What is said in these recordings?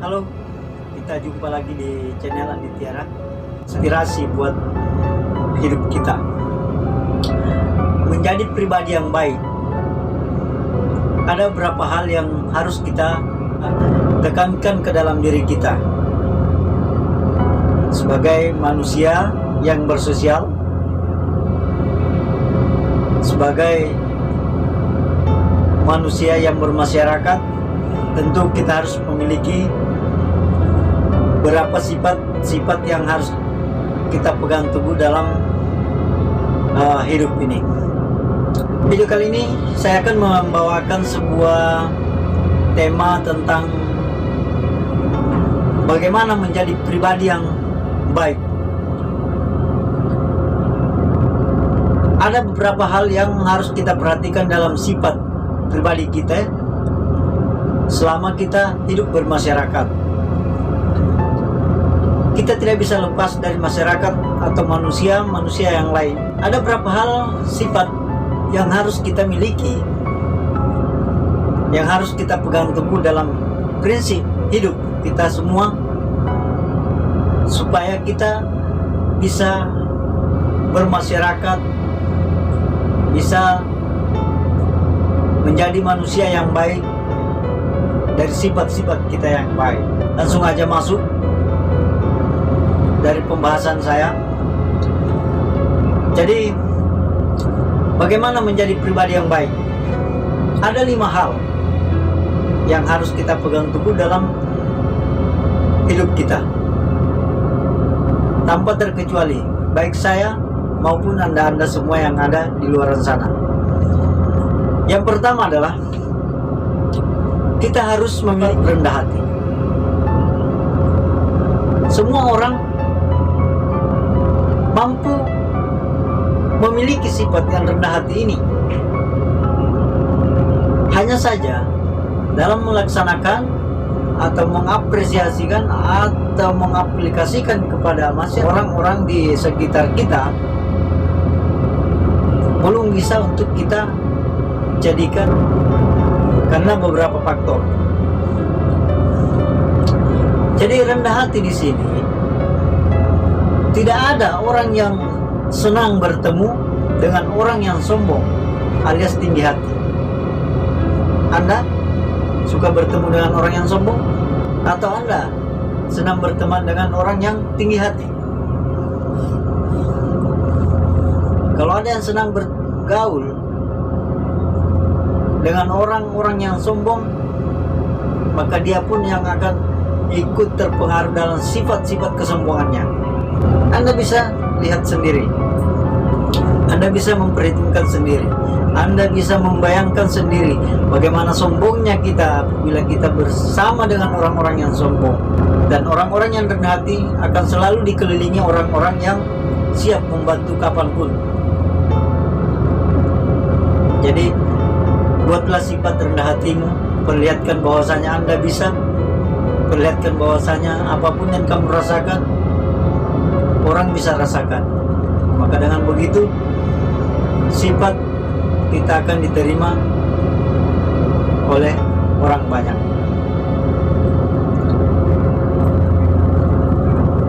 Halo, kita jumpa lagi di channel Andi Tiara. Inspirasi buat hidup kita menjadi pribadi yang baik. Ada beberapa hal yang harus kita tekankan ke dalam diri kita sebagai manusia yang bersosial, sebagai manusia yang bermasyarakat. Tentu kita harus memiliki beberapa sifat yang harus kita pegang teguh dalam hidup ini. Video kali ini saya akan membawakan sebuah tema tentang bagaimana menjadi pribadi yang baik. Ada beberapa hal yang harus kita perhatikan dalam sifat pribadi kita selama kita hidup bermasyarakat. Kita tidak bisa lepas dari masyarakat atau manusia yang lain. Ada beberapa hal sifat yang harus kita miliki, yang harus kita pegang teguh dalam prinsip hidup kita semua, supaya kita bisa bermasyarakat, bisa menjadi manusia yang baik dari sifat-sifat kita yang baik. Langsung aja masuk dari pembahasan saya. Jadi, bagaimana menjadi pribadi yang baik? Ada 5 hal yang harus kita pegang teguh dalam hidup kita, tanpa terkecuali, baik saya maupun anda semua yang ada di luar sana. Yang pertama adalah kita harus memiliki rendah hati. Semua orang mampu memiliki sifat yang rendah hati ini. Hanya saja dalam melaksanakan atau mengapresiasikan atau mengaplikasikan kepada orang-orang di sekitar kita, belum bisa untuk kita jadikan karena beberapa faktor. Jadi rendah hati di sini, tidak ada orang yang senang bertemu dengan orang yang sombong alias tinggi hati. Anda suka bertemu dengan orang yang sombong, atau Anda senang berteman dengan orang yang tinggi hati? Kalau ada yang senang bergaul dengan orang-orang yang sombong, maka dia pun yang akan ikut terpengaruh dalam sifat-sifat kesombongannya. Anda bisa lihat sendiri, Anda bisa memperhitungkan sendiri, Anda bisa membayangkan sendiri bagaimana sombongnya kita apabila kita bersama dengan orang-orang yang sombong. Dan orang-orang yang rendah hati akan selalu dikelilingi orang-orang yang siap membantu kapanpun. Jadi buatlah sifat rendah hatimu, perlihatkan bahwasanya Anda bisa, perlihatkan bahwasanya apapun yang kamu rasakan, orang bisa rasakan. Maka dengan begitu, sifat kita akan diterima oleh orang banyak.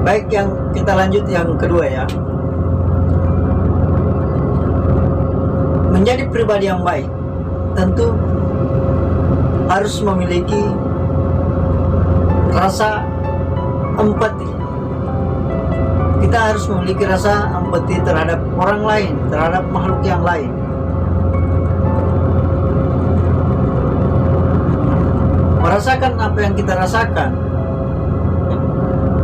Baik, yang kita lanjut yang kedua ya. Menjadi pribadi yang baik tentu harus memiliki rasa empati. Kita harus memiliki rasa empati terhadap orang lain, terhadap makhluk yang lain. Merasakan apa yang kita rasakan,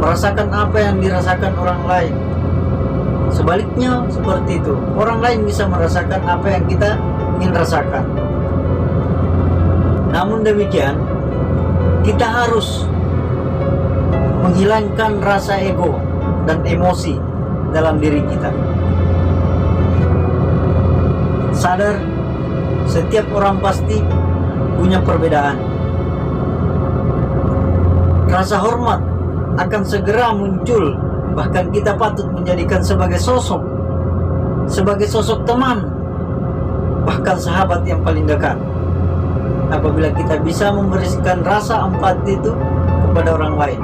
merasakan apa yang dirasakan orang lain. Sebaliknya seperti itu, orang lain bisa merasakan apa yang kita ingin rasakan. Namun demikian, kita harus menghilangkan rasa ego dan emosi dalam diri kita. Sadar, setiap orang pasti punya perbedaan. Rasa hormat akan segera muncul, bahkan kita patut menjadikan sebagai sosok teman, bahkan sahabat yang paling dekat. Apabila kita bisa memberikan rasa empati itu kepada orang lain,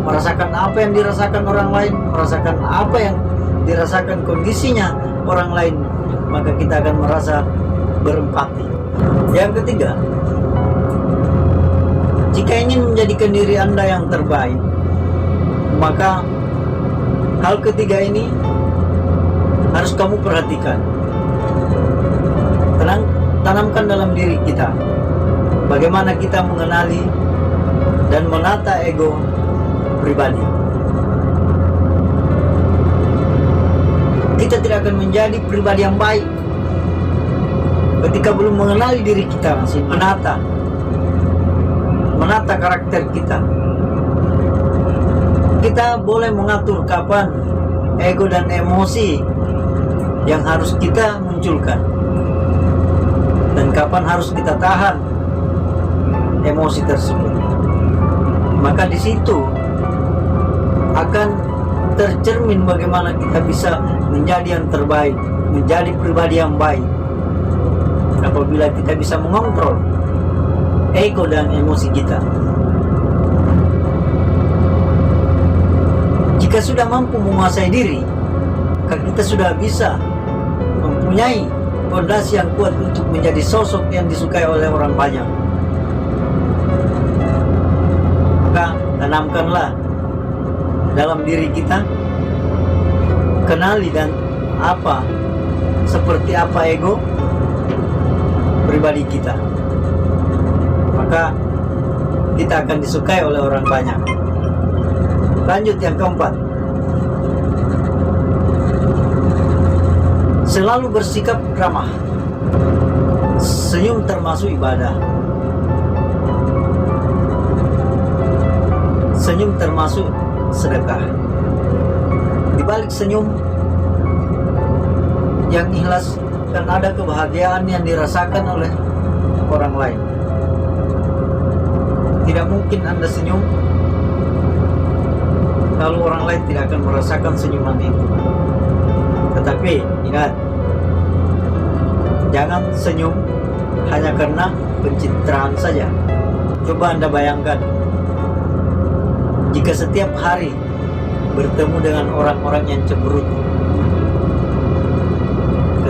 merasakan apa yang dirasakan orang lain, merasakan apa yang dirasakan kondisinya orang lain, maka kita akan merasa berempati. Yang ketiga, jika ingin menjadikan diri Anda yang terbaik, maka hal ketiga ini harus kamu perhatikan. Tanamkan dalam diri kita bagaimana kita mengenali dan menata ego pribadi. Kita tidak akan menjadi pribadi yang baik ketika belum mengenali diri kita, masih menata karakter kita. Kita boleh mengatur kapan ego dan emosi yang harus kita munculkan dan kapan harus kita tahan emosi tersebut. Maka di situ akan tercermin bagaimana kita bisa menjadi yang terbaik, menjadi pribadi yang baik apabila kita bisa mengontrol ego dan emosi kita. Jika sudah mampu menguasai diri, maka kita sudah bisa mempunyai fondasi yang kuat untuk menjadi sosok yang disukai oleh orang banyak. Maka tanamkanlah dalam diri kita, kenali dan seperti apa ego pribadi kita, maka kita akan disukai oleh orang banyak. Lanjut yang keempat, selalu bersikap ramah. Senyum termasuk ibadah. Senyum termasuk sedekah. Di balik senyum yang ikhlas dan ada kebahagiaan yang dirasakan oleh orang lain. Tidak mungkin Anda senyum lalu orang lain tidak akan merasakan senyuman itu. Tetapi ingat, jangan senyum hanya karena pencitraan saja. Coba Anda bayangkan, jika setiap hari bertemu dengan orang-orang yang cemberut,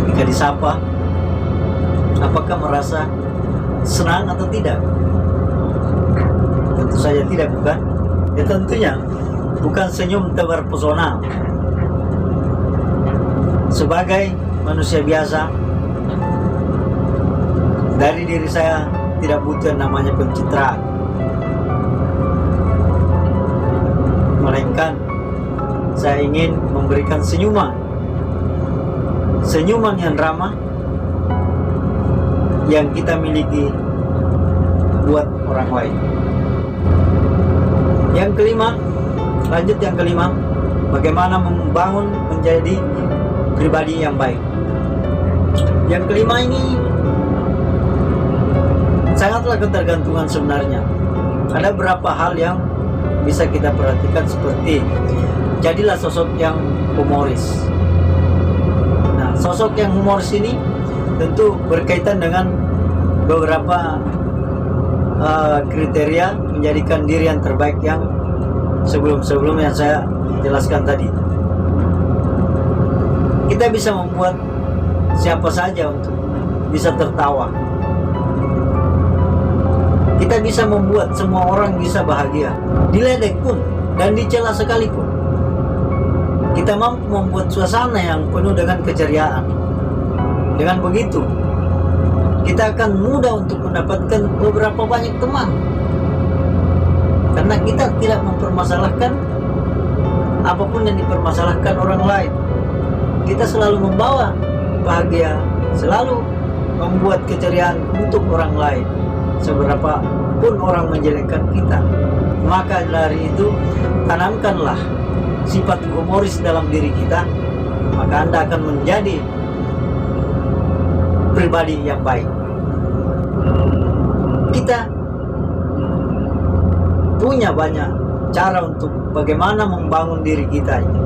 ketika disapa, apakah merasa senang atau tidak? Tentu saja tidak, bukan? Ya tentunya bukan senyum tebar pesona. Sebagai manusia biasa, dari diri saya tidak butuh yang namanya pencitraan, melainkan saya ingin memberikan senyuman yang ramah yang kita miliki buat orang lain. Yang kelima, lanjut yang kelima, bagaimana membangun menjadi pribadi yang baik. Yang kelima ini sangatlah ketergantungan sebenarnya. Ada beberapa hal yang bisa kita perhatikan, seperti jadilah sosok yang humoris. Nah, sosok yang humoris ini tentu berkaitan dengan beberapa kriteria menjadikan diri yang terbaik yang sebelum-sebelumnya saya jelaskan tadi. Kita bisa membuat siapa saja untuk bisa tertawa. Kita bisa membuat semua orang bisa bahagia, diledek pun dan dicela sekalipun. Kita mampu membuat suasana yang penuh dengan keceriaan. Dengan begitu, kita akan mudah untuk mendapatkan beberapa banyak teman, karena kita tidak mempermasalahkan apapun yang dipermasalahkan orang lain. Kita selalu membawa bahagia, selalu membuat keceriaan untuk orang lain, seberapa pun orang menjelekkan kita. Maka dari itu, tanamkanlah sifat humoris dalam diri kita, maka Anda akan menjadi pribadi yang baik. Kita punya banyak cara untuk bagaimana membangun diri kita ini,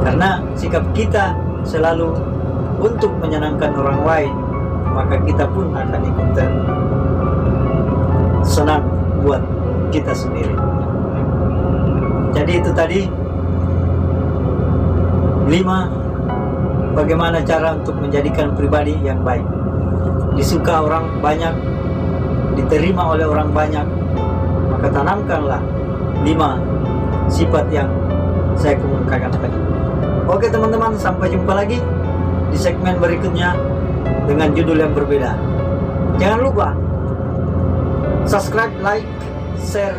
karena sikap kita selalu untuk menyenangkan orang lain, maka kita pun akan ikut senang buat kita sendiri. Jadi itu tadi 5 bagaimana cara untuk menjadikan pribadi yang baik, disuka orang banyak, diterima oleh orang banyak. Maka tanamkanlah 5 sifat yang saya kemukakan tadi. Oke teman-teman, sampai jumpa lagi di segmen berikutnya dengan judul yang berbeda. Jangan lupa subscribe, like, share,